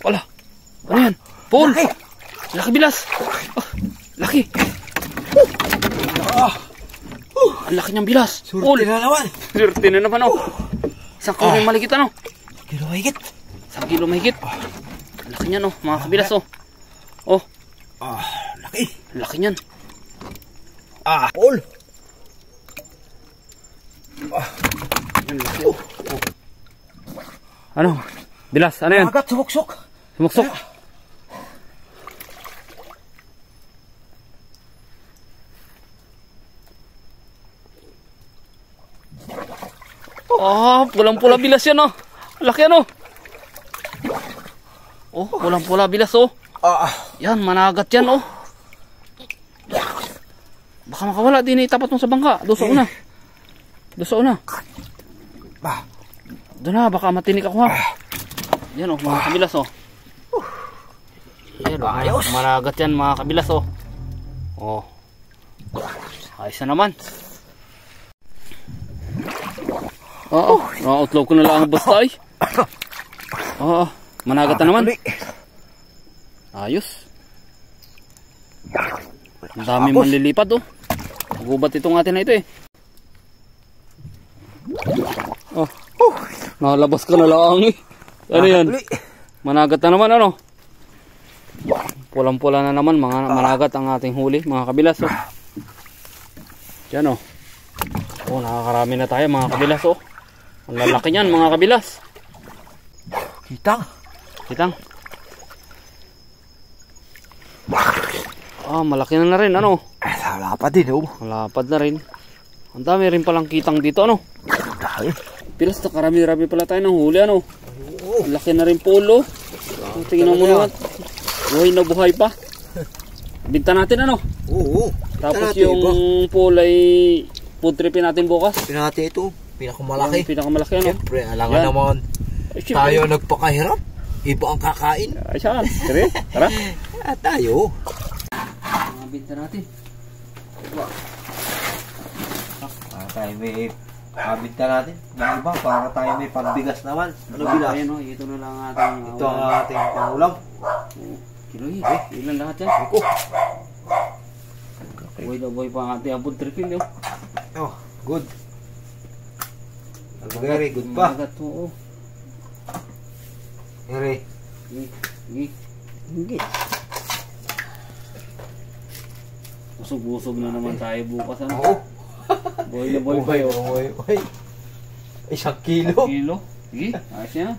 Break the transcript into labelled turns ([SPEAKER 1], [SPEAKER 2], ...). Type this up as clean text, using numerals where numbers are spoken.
[SPEAKER 1] Wala. Ano yan? Paul!
[SPEAKER 2] Laki!
[SPEAKER 1] Laki bilas! Oh, laki! Ang laki niyang bilas!
[SPEAKER 2] Surti na naman!
[SPEAKER 1] Surti na naman oh! Isang kilo yung maligit ano?
[SPEAKER 2] Kilo mahigit!
[SPEAKER 1] 1 kilo mahigit! Ang laki niyan oh, mga kabilas oh! Oh!
[SPEAKER 2] Laki!
[SPEAKER 1] Laki niyan!
[SPEAKER 2] Paul!
[SPEAKER 1] Ang laki oh! Ano? Bilas, ano yan?
[SPEAKER 2] Agat, sumuksok!
[SPEAKER 1] Sumuksok! Pulang-pula bilas yan oh. Laki ano. Oh, pulang-pula bilas oh. Yan, managat yan oh. Baka makawala din itapat mo sa bangka. Doon sa una. Doon sa una. Doon na, baka matinik ako ha. Yan oh, mga kabilas oh. Yan oh, managat yan mga kabilas oh. Oh. Ayos na naman. Oo, na-outlaw ko na lang ang basta ay. Oo, managat na naman. Ayos. Ang dami manlilipad oh. Gubat itong atin na ito eh. Oh, nalabas ka na lang eh. Ano yan? Managat na naman ano. Pulang-pula na naman mga managat ang ating huli mga kabilas oh. Yan oh. Oh, nakakarami na tayo mga kabilas oh. Ang lalaki niyan mga kabilas.
[SPEAKER 2] Kitang.
[SPEAKER 1] Kitang. Malaki na rin ano.
[SPEAKER 2] Lapad din oh.
[SPEAKER 1] Malapad na rin. Ang dami rin palang kitang dito ano. Pilas na karami-rami pala tayo ng huli ano. Laki na rin polo. Tingnan mo naman. Buhay na buhay pa. Binta natin ano.
[SPEAKER 2] Oo.
[SPEAKER 1] Tapos yung polo ay food tripin natin bukas.
[SPEAKER 2] Pinati ito. Pinakamalaki.
[SPEAKER 1] Pinakamalaki ano.
[SPEAKER 2] Siyempre, alangan naman. Tayo nagpakahirap. Iba ang kakain.
[SPEAKER 1] Ay siya. Tara.
[SPEAKER 2] Tayo.
[SPEAKER 1] Binta natin.
[SPEAKER 2] Tayo may binta natin. Yung iba, para tayo may pagbigas naman. Ano bilas?
[SPEAKER 1] Ayan o, ito na lang ating
[SPEAKER 2] Ito ang ating pangulam.
[SPEAKER 1] Kiloy, ilan lahat yan? Buhay na buhay pa ang ating abod tripin yun.
[SPEAKER 2] Oh, good. Very good pa.
[SPEAKER 1] Magat oo.
[SPEAKER 2] Very.
[SPEAKER 1] Hindi. Busog-busog na naman tayo bukas ano.
[SPEAKER 2] Oo.
[SPEAKER 1] Buhay na buhay pa yun.
[SPEAKER 2] Buhay. 1 kilo.
[SPEAKER 1] 1 kilo. Sige, ayos yan.